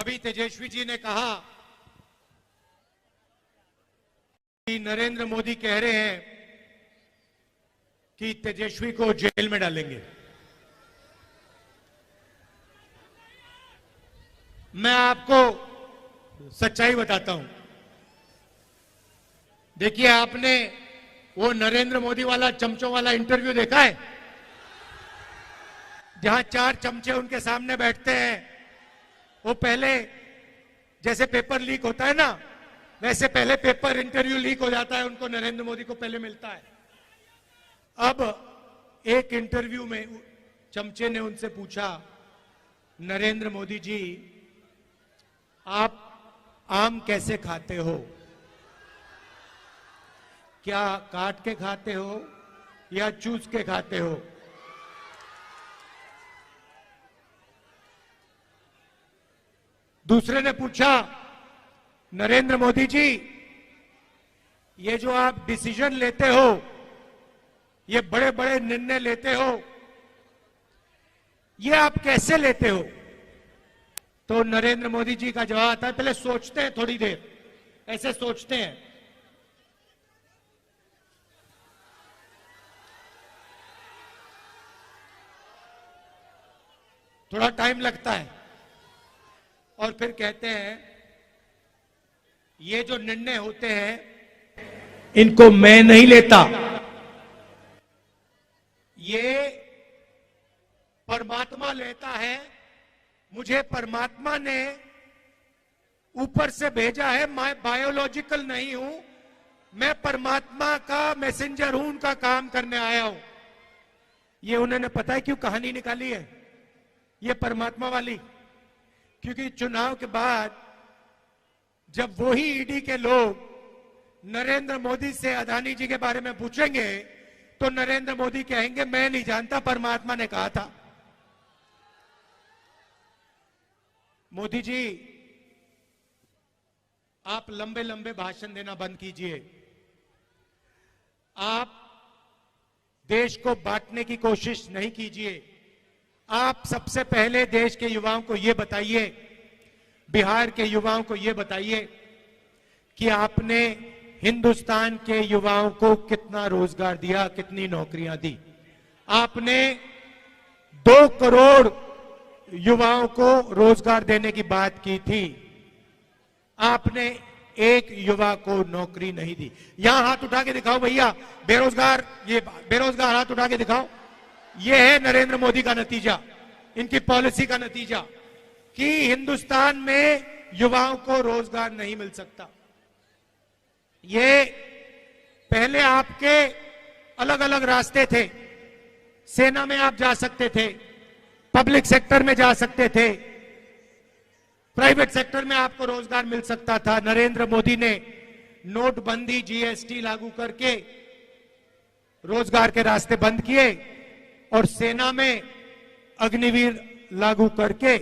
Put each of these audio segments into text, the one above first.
अभी तेजस्वी जी ने कहा कि नरेंद्र मोदी कह रहे हैं कि तेजस्वी को जेल में डालेंगे। मैं आपको सच्चाई बताता हूं। देखिए, आपने वो नरेंद्र मोदी वाला चमचों वाला इंटरव्यू देखा है, जहां 4 चमचे उनके सामने बैठते हैं। वो पहले जैसे पेपर लीक होता है ना, वैसे पहले पेपर इंटरव्यू लीक हो जाता है, उनको नरेंद्र मोदी को पहले मिलता है। अब एक इंटरव्यू में चमचे ने उनसे पूछा, नरेंद्र मोदी जी, आप आम कैसे खाते हो? क्या काट के खाते हो या चूस के खाते हो? दूसरे ने पूछा, नरेंद्र मोदी जी, ये जो आप डिसीजन लेते हो, ये बड़े बड़े निर्णय लेते हो, ये आप कैसे लेते हो? तो नरेंद्र मोदी जी का जवाब आता है, पहले सोचते हैं थोड़ी देर, ऐसे सोचते हैं। थोड़ा टाइम लगता है और फिर कहते हैं, ये जो निर्णय होते हैं इनको मैं नहीं लेता, ये परमात्मा लेता है। मुझे परमात्मा ने ऊपर से भेजा है, मैं बायोलॉजिकल नहीं हूं, मैं परमात्मा का मैसेंजर हूं, उनका काम करने आया हूं। ये उन्होंने पता है क्यों कहानी निकाली है, ये परमात्मा वाली? क्योंकि चुनाव के बाद जब वही ईडी के लोग नरेंद्र मोदी से अदानी जी के बारे में पूछेंगे तो नरेंद्र मोदी कहेंगे, मैं नहीं जानता, परमात्मा ने कहा था। मोदी जी, आप लंबे लंबे भाषण देना बंद कीजिए। आप देश को बांटने की कोशिश नहीं कीजिए। आप सबसे पहले देश के युवाओं को यह बताइए, बिहार के युवाओं को यह बताइए कि आपने हिंदुस्तान के युवाओं को कितना रोजगार दिया, कितनी नौकरियां दी। आपने 2 करोड़ युवाओं को रोजगार देने की बात की थी, आपने एक युवा को नौकरी नहीं दी। यहां हाथ उठा के दिखाओ भैया, बेरोजगार, ये बेरोजगार हाथ उठा के दिखाओ। ये है नरेंद्र मोदी का नतीजा, इनकी पॉलिसी का नतीजा कि हिंदुस्तान में युवाओं को रोजगार नहीं मिल सकता। ये पहले आपके अलग अलग रास्ते थे। सेना में आप जा सकते थे, पब्लिक सेक्टर में जा सकते थे, प्राइवेट सेक्टर में आपको रोजगार मिल सकता था। नरेंद्र मोदी ने नोटबंदी, जीएसटी लागू करके रोजगार के रास्ते बंद किए और सेना में अग्निवीर लागू करके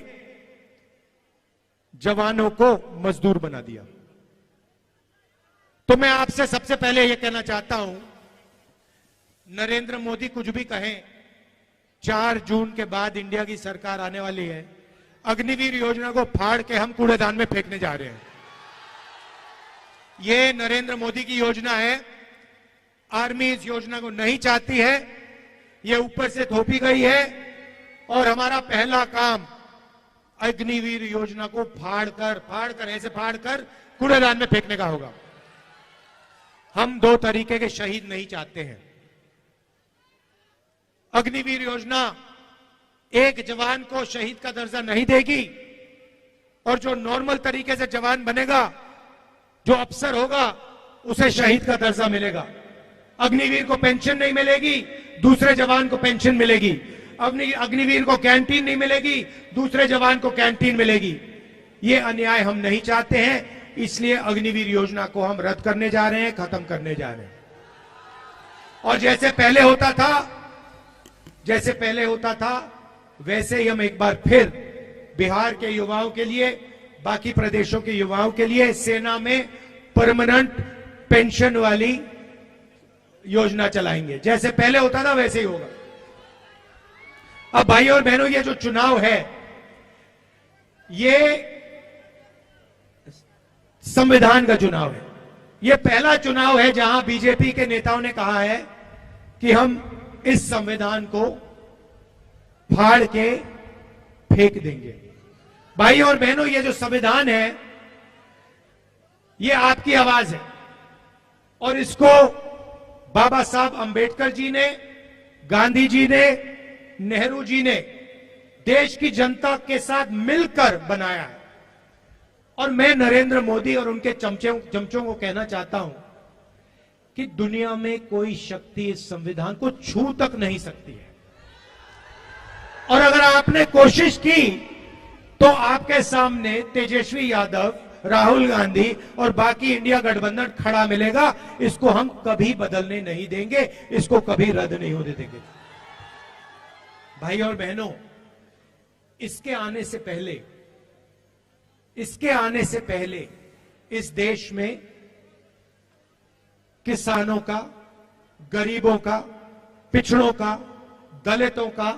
जवानों को मजदूर बना दिया। तो मैं आपसे सबसे पहले यह कहना चाहता हूं, नरेंद्र मोदी कुछ भी कहें, 4 जून के बाद इंडिया की सरकार आने वाली है। अग्निवीर योजना को फाड़ के हम कूड़ेदान में फेंकने जा रहे हैं। यह नरेंद्र मोदी की योजना है। आर्मी इस योजना को नहीं चाहती है, यह ऊपर से थोपी गई है और हमारा पहला काम अग्निवीर योजना को फाड़ कर कूड़ेदान में फेंकने का होगा। हम 2 तरीके के शहीद नहीं चाहते हैं। अग्निवीर योजना एक जवान को शहीद का दर्जा नहीं देगी और जो नॉर्मल तरीके से जवान बनेगा, जो अफसर होगा, उसे शहीद का दर्जा मिलेगा। अग्निवीर को पेंशन नहीं मिलेगी, दूसरे जवान को पेंशन मिलेगी। अग्निवीर को कैंटीन नहीं मिलेगी, दूसरे जवान को कैंटीन मिलेगी। ये अन्याय हम नहीं चाहते हैं, इसलिए अग्निवीर योजना को हम रद्द करने जा रहे हैं, खत्म करने जा रहे हैं। और जैसे पहले होता था वैसे ही हम एक बार फिर बिहार के युवाओं के लिए, बाकी प्रदेशों के युवाओं के लिए सेना में परमानेंट पेंशन वाली योजना चलाएंगे। जैसे पहले होता था वैसे ही होगा। अब भाई और बहनों, ये जो चुनाव है, ये संविधान का चुनाव है। यह पहला चुनाव है जहां बीजेपी के नेताओं ने कहा है कि हम इस संविधान को फाड़ के फेंक देंगे। भाइयों और बहनों, ये जो संविधान है ये आपकी आवाज है और इसको बाबा साहब अंबेडकर जी ने, गांधी जी ने, नेहरू जी ने देश की जनता के साथ मिलकर बनाया है। और मैं नरेंद्र मोदी और उनके चमचों को कहना चाहता हूं कि दुनिया में कोई शक्ति इस संविधान को छू तक नहीं सकती है। और अगर आपने कोशिश की तो आपके सामने तेजस्वी यादव, राहुल गांधी और बाकी इंडिया गठबंधन खड़ा मिलेगा। इसको हम कभी बदलने नहीं देंगे, इसको कभी रद्द नहीं होने देंगे। भाई और बहनों, इसके आने से पहले इस देश में किसानों का, गरीबों का, पिछड़ों का, दलितों का,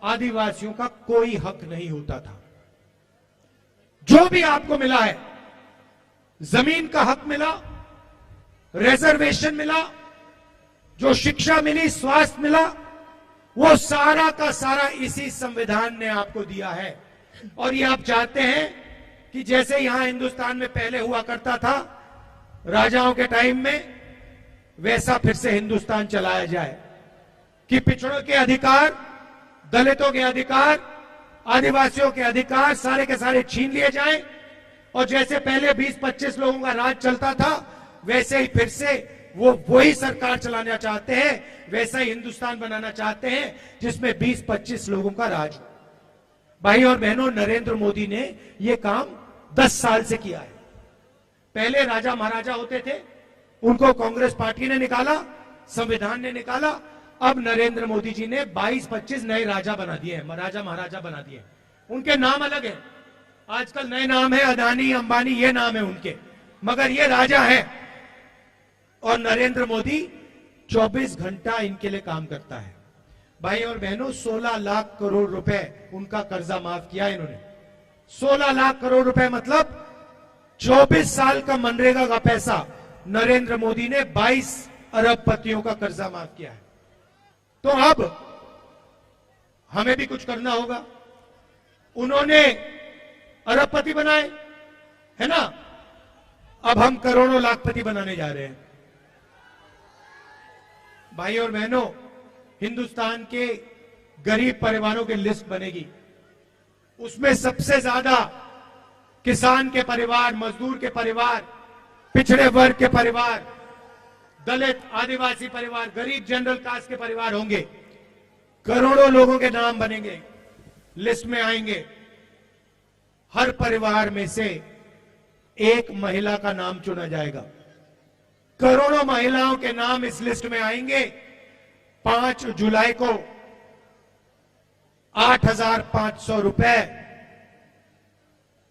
आदिवासियों का कोई हक नहीं होता था। जो भी आपको मिला है, जमीन का हक मिला, रिजर्वेशन मिला, जो शिक्षा मिली, स्वास्थ्य मिला, वो सारा का सारा इसी संविधान ने आपको दिया है। और ये आप चाहते हैं कि जैसे यहां हिंदुस्तान में पहले हुआ करता था राजाओं के टाइम में, वैसा फिर से हिंदुस्तान चलाया जाए कि पिछड़ों के अधिकार, दलितों के अधिकार, आदिवासियों के अधिकार सारे के सारे छीन लिए जाएं। और जैसे पहले 20-25 लोगों का राज चलता था, वैसे ही फिर से वो वही सरकार चलाना चाहते हैं, वैसा ही हिंदुस्तान बनाना चाहते हैं जिसमें 20-25 लोगों का राज हो। भाई और बहनों, नरेंद्र मोदी ने यह काम 10 साल से किया है। पहले राजा महाराजा होते थे, उनको कांग्रेस पार्टी ने निकाला, संविधान ने निकाला। अब नरेंद्र मोदी जी ने 22-25 नए राजा बना दिए हैं, राजा महाराजा बना दिए। उनके नाम अलग है, आजकल नए नाम है, अदानी, अंबानी, ये नाम है उनके, मगर ये राजा है। और नरेंद्र मोदी 24 घंटा इनके लिए काम करता है। भाई और बहनों, 16 लाख करोड़ रुपए उनका कर्जा माफ किया इन्होंने। 16 लाख करोड़ रुपए मतलब 24 साल का मनरेगा का पैसा नरेंद्र मोदी ने 22 अरबपतियों का कर्जा माफ किया है। तो अब हमें भी कुछ करना होगा। उन्होंने अरबपति बनाए, है ना, अब हम करोड़ों लाखपति बनाने जा रहे हैं। भाई और बहनों, हिंदुस्तान के गरीब परिवारों की लिस्ट बनेगी, उसमें सबसे ज्यादा किसान के परिवार, मजदूर के परिवार, पिछड़े वर्ग के परिवार, दलित, आदिवासी परिवार, गरीब जनरल कास्ट के परिवार होंगे। करोड़ों लोगों के नाम बनेंगे, लिस्ट में आएंगे। हर परिवार में से एक महिला का नाम चुना जाएगा। करोड़ों महिलाओं के नाम इस लिस्ट में आएंगे। 5 जुलाई को 8,500 रुपए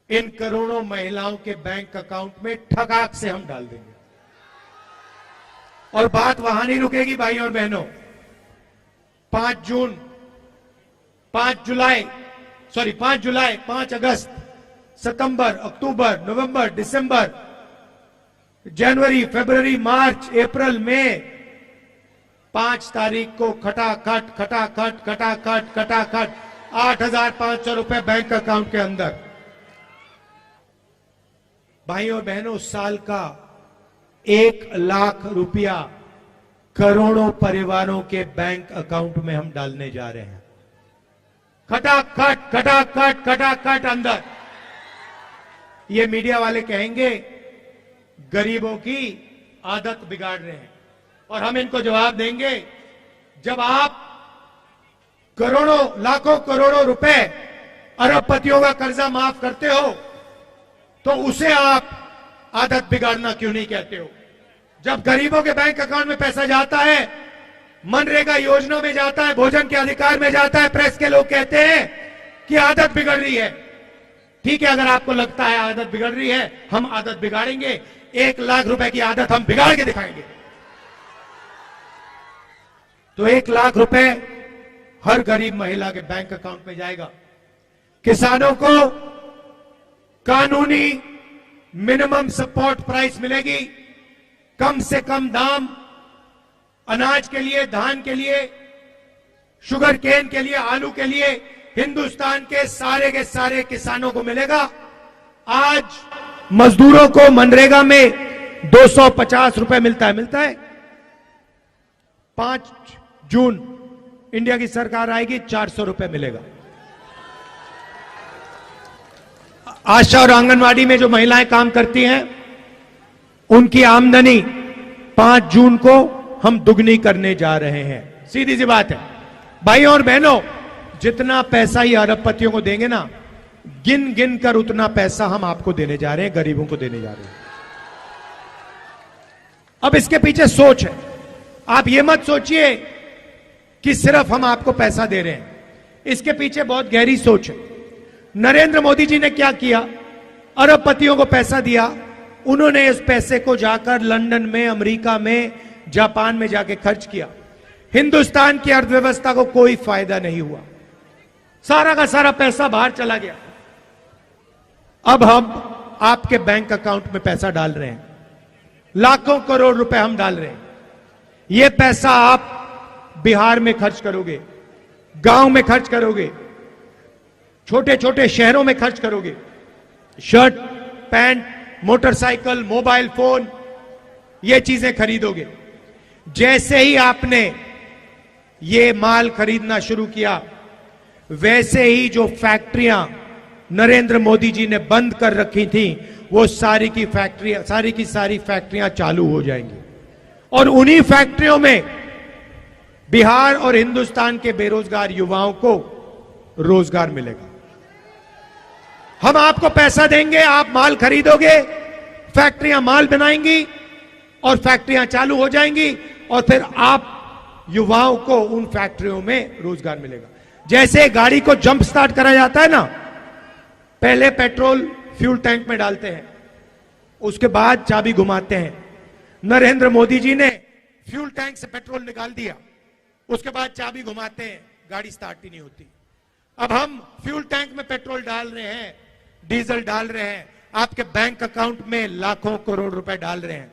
इन करोड़ों महिलाओं के बैंक अकाउंट में ठगाक से हम डाल देंगे। और बात वहां नहीं रुकेगी भाई और बहनों। 5 जुलाई, 5 अगस्त, सितंबर, अक्टूबर, नवंबर, दिसंबर, जनवरी, फरवरी, मार्च, अप्रैल, मई, 5 तारीख को खटाखट 8,500 रुपए बैंक अकाउंट के अंदर। भाई और बहनों, साल का 1 लाख रुपया करोड़ों परिवारों के बैंक अकाउंट में हम डालने जा रहे हैं। खटाखट अंदर। ये मीडिया वाले कहेंगे गरीबों की आदत बिगाड़ रहे हैं, और हम इनको जवाब देंगे, जब आप करोड़ों, लाखों करोड़ों रुपए अरबपतियों का कर्जा माफ करते हो, तो उसे आप आदत बिगाड़ना क्यों नहीं कहते हो? जब गरीबों के बैंक अकाउंट में पैसा जाता है, मनरेगा योजना में जाता है, भोजन के अधिकार में जाता है, प्रेस के लोग कहते हैं कि आदत बिगड़ रही है। ठीक है, अगर आपको लगता है आदत बिगड़ रही है, हम आदत बिगाड़ेंगे। 1 लाख रुपए की आदत हम बिगाड़ के दिखाएंगे। तो 1 लाख रुपए हर गरीब महिला के बैंक अकाउंट में जाएगा। किसानों को कानूनी मिनिमम सपोर्ट प्राइस मिलेगी, कम से कम दाम अनाज के लिए, धान के लिए, शुगर केन के लिए, आलू के लिए हिंदुस्तान के सारे किसानों को मिलेगा। आज मजदूरों को मनरेगा में 250 रुपए मिलता है। 5 जून इंडिया की सरकार आएगी, 400 रुपए मिलेगा। आशा और आंगनवाड़ी में जो महिलाएं काम करती हैं, उनकी आमदनी 5 जून को हम दुगनी करने जा रहे हैं। सीधी सी बात है भाइयों और बहनों, जितना पैसा ये अरबपतियों को देंगे ना, गिन गिन कर उतना पैसा हम आपको देने जा रहे हैं, गरीबों को देने जा रहे हैं। अब इसके पीछे सोच है। आप ये मत सोचिए कि सिर्फ हम आपको पैसा दे रहे हैं, इसके पीछे बहुत गहरी सोच है। नरेंद्र मोदी जी ने क्या किया? अरबपतियों को पैसा दिया, उन्होंने इस पैसे को जाकर लंदन में, अमेरिका में, जापान में जाके खर्च किया। हिंदुस्तान की अर्थव्यवस्था को कोई फायदा नहीं हुआ, सारा का सारा पैसा बाहर चला गया। अब हम आपके बैंक अकाउंट में पैसा डाल रहे हैं, लाखों करोड़ रुपए हम डाल रहे हैं। यह पैसा आप बिहार में खर्च करोगे, गांव में खर्च करोगे, छोटे छोटे शहरों में खर्च करोगे, shirt, pant, motorcycle, mobile phone, ये चीजें खरीदोगे। जैसे ही आपने ये माल खरीदना शुरू किया, वैसे ही जो फैक्ट्रियां नरेंद्र मोदी जी ने बंद कर रखी थी, वो सारी की सारी फैक्ट्रियां चालू हो जाएंगी। और उन्हीं फैक्ट्रियों में बिहार और हिंदुस्तान के बेरोजगार युवाओं को रोजगार मिलेगा। हम आपको पैसा देंगे, आप माल खरीदोगे, फैक्ट्रियां माल बनाएंगी और फैक्ट्रियां चालू हो जाएंगी, और फिर आप युवाओं को उन फैक्ट्रियों में रोजगार मिलेगा। जैसे गाड़ी को जंप स्टार्ट करा जाता है ना, पहले पेट्रोल फ्यूल टैंक में डालते हैं, उसके बाद चाबी घुमाते हैं। नरेंद्र मोदी जी ने फ्यूल टैंक से पेट्रोल निकाल दिया, उसके बाद चाबी घुमाते हैं, गाड़ी स्टार्ट ही नहीं होती। अब हम फ्यूल टैंक में पेट्रोल डाल रहे हैं, डीजल डाल रहे हैं, आपके बैंक अकाउंट में लाखों करोड़ रुपए डाल रहे हैं।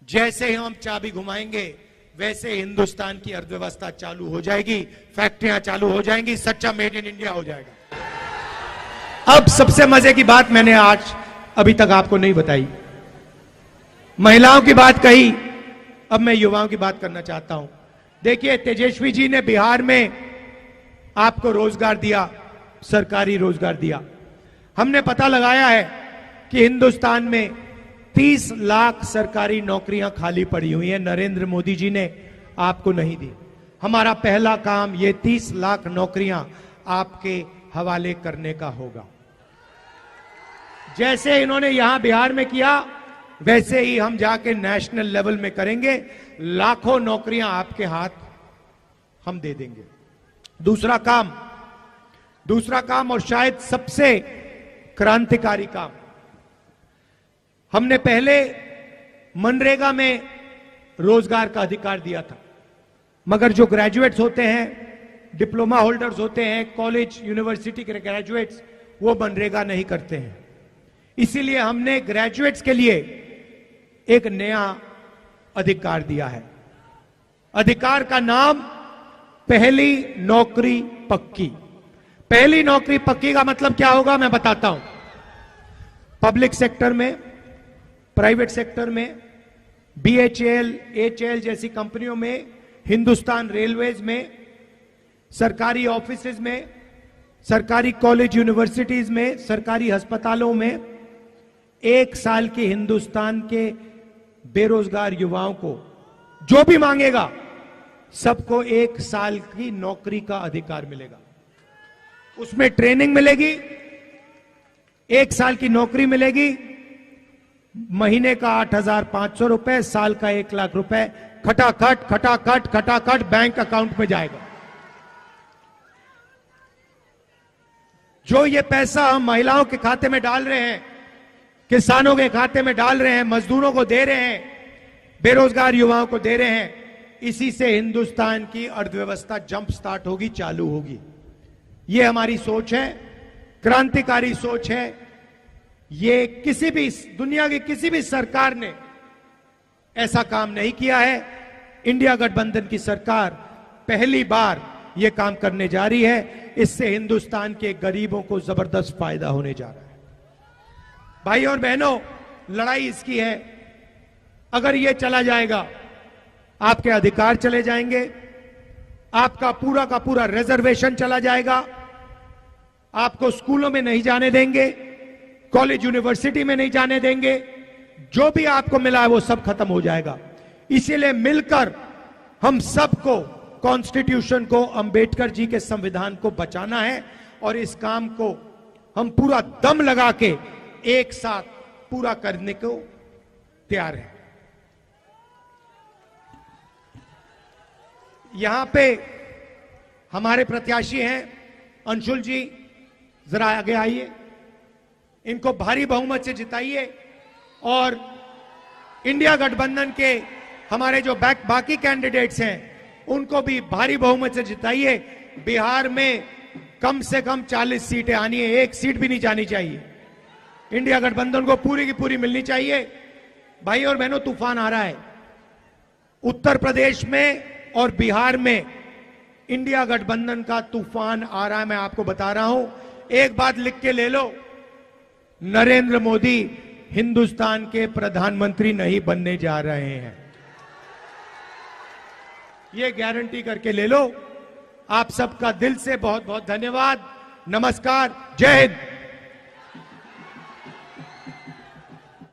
जैसे ही हम चाबी घुमाएंगे, वैसे हिंदुस्तान की अर्थव्यवस्था चालू हो जाएगी, फैक्ट्रियां चालू हो जाएंगी, सच्चा मेड इन इंडिया हो जाएगा। अब सबसे मजे की बात मैंने आज अभी तक आपको नहीं बताई। महिलाओं की बात कही, अब मैं युवाओं की बात करना चाहता हूं। देखिए, तेजस्वी जी ने बिहार में आपको रोजगार दिया, सरकारी रोजगार दिया। हमने पता लगाया है कि हिंदुस्तान में 30 लाख सरकारी नौकरियां खाली पड़ी हुई हैं, नरेंद्र मोदी जी ने आपको नहीं दी। हमारा पहला काम ये 30 लाख नौकरियां आपके हवाले करने का होगा। जैसे इन्होंने यहां बिहार में किया, वैसे ही हम जाके नेशनल लेवल में करेंगे। लाखों नौकरियां आपके हाथ हम दे देंगे। दूसरा काम और शायद सबसे क्रांतिकारी काम, हमने पहले मनरेगा में रोजगार का अधिकार दिया था, मगर जो ग्रेजुएट्स होते हैं, डिप्लोमा होल्डर्स होते हैं, कॉलेज यूनिवर्सिटी के ग्रेजुएट्स, वो मनरेगा नहीं करते हैं। इसीलिए हमने ग्रेजुएट्स के लिए एक नया अधिकार दिया है। अधिकार का नाम पहली नौकरी पक्की। पहली नौकरी पक्की का मतलब क्या होगा, मैं बताता हूं। पब्लिक सेक्टर में, प्राइवेट सेक्टर में, BHEL, HAL जैसी कंपनियों में, हिंदुस्तान रेलवेज में, सरकारी ऑफिसेज में, सरकारी कॉलेज यूनिवर्सिटीज में, सरकारी अस्पतालों में 1 साल के हिंदुस्तान के बेरोजगार युवाओं को जो भी मांगेगा, सबको 1 साल की नौकरी का अधिकार मिलेगा। उसमें ट्रेनिंग मिलेगी, 1 साल की नौकरी मिलेगी, महीने का 8,500 रुपए, साल का 1 लाख रुपए खटाखट बैंक अकाउंट में जाएगा। जो ये पैसा हम महिलाओं के खाते में डाल रहे हैं, किसानों के खाते में डाल रहे हैं, मजदूरों को दे रहे हैं, बेरोजगार युवाओं को दे रहे हैं, इसी से हिंदुस्तान की अर्थव्यवस्था जंप स्टार्ट होगी, चालू होगी। ये हमारी सोच है, क्रांतिकारी सोच है। ये किसी भी दुनिया की किसी भी सरकार ने ऐसा काम नहीं किया है। इंडिया गठबंधन की सरकार पहली बार यह काम करने जा रही है। इससे हिंदुस्तान के गरीबों को जबरदस्त फायदा होने जा रहा है। भाई और बहनों, लड़ाई इसकी है, अगर यह चला जाएगा आपके अधिकार चले जाएंगे, आपका पूरा का पूरा रिजर्वेशन चला जाएगा, आपको स्कूलों में नहीं जाने देंगे, कॉलेज यूनिवर्सिटी में नहीं जाने देंगे, जो भी आपको मिला है वो सब खत्म हो जाएगा। इसीलिए मिलकर हम सबको कॉन्स्टिट्यूशन को, अंबेडकर जी के संविधान को बचाना है और इस काम को हम पूरा दम लगा के एक साथ पूरा करने को तैयार हैं। यहां पे हमारे प्रत्याशी हैं अंशुल जी, जरा आगे आइए, इनको भारी बहुमत से जिताइए और इंडिया गठबंधन के हमारे जो बाकी कैंडिडेट्स हैं उनको भी भारी बहुमत से जिताइए। बिहार में कम से कम 40 सीटें आनी है, एक सीट भी नहीं जानी चाहिए। इंडिया गठबंधन को पूरी की पूरी मिलनी चाहिए। भाई और बहनों, तूफान आ रहा है उत्तर प्रदेश में और बिहार में, इंडिया गठबंधन का तूफान आ रहा है। मैं आपको बता रहा हूं, एक बात लिख के ले लो, नरेंद्र मोदी हिंदुस्तान के प्रधानमंत्री नहीं बनने जा रहे हैं, ये गारंटी करके ले लो। आप सबका दिल से बहुत बहुत धन्यवाद। नमस्कार, जय हिंद।